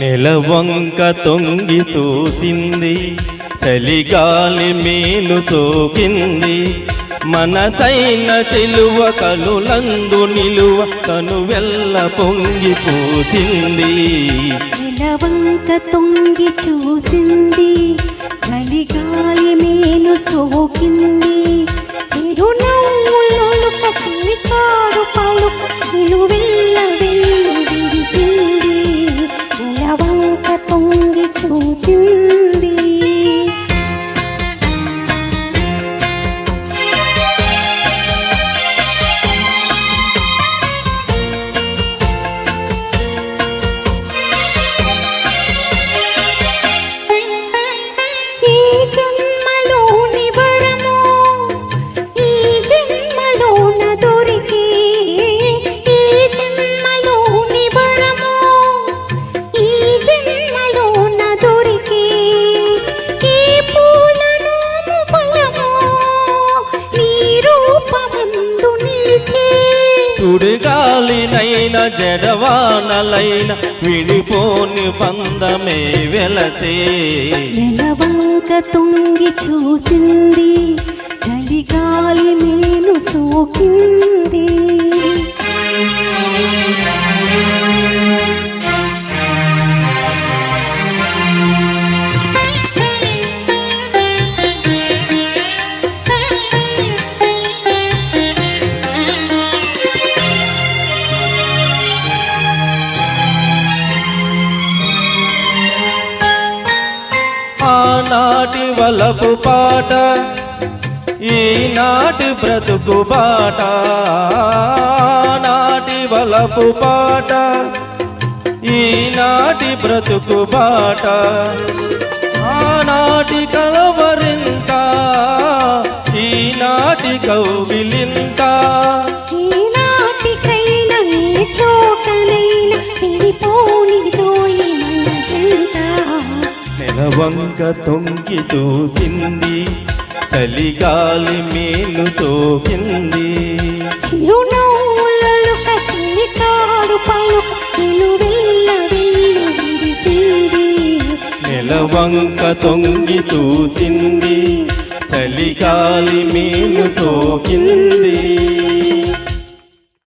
నెలవంక తొంగి చూసింది, చలిగాలి మేలు సోకింది. మనసైన చెలువ కనులందు నిలువ కనువెల్ల పొంగి పూసింది. నెలవంక తొంగి చూసింది, చలిగాలి మేలు సోకింది. చిరునవ్వులొలుక చిలికాడు పలుక నిలువెల్ల వెళ్ళు విరిసింది. నెలవంక తొంగి చూసింది. సుడిగాలినైన జడవానలైన విడిపోని బంధమే వెలసే. నెలవంక తొంగి చూసింది, చలిగాలి మేలు సోకింది. ఆనాటి వలపు పాట, ఈనాటి బ్రతుకు బాట. ఆనాటి వలపు పాట, ఈనాటి బ్రతుకు బాట. ఆనాటి కలవరింత, ఈనాటి కౌగిలింత. ఈనాటికైనా ఏ చోటనైనా విడిపోనిదోయి మనజంట. నెలవంక తొంగి చూసింది, చలిగాలి మేలు సోకింది. చిరునవ్వులొలుక చిలికాడు పలుక నిలువెల్ల వెళ్ళు విరిసింది. నెలవంక తొంగి చూసింది, చలిగాలి మేలు సోకింది.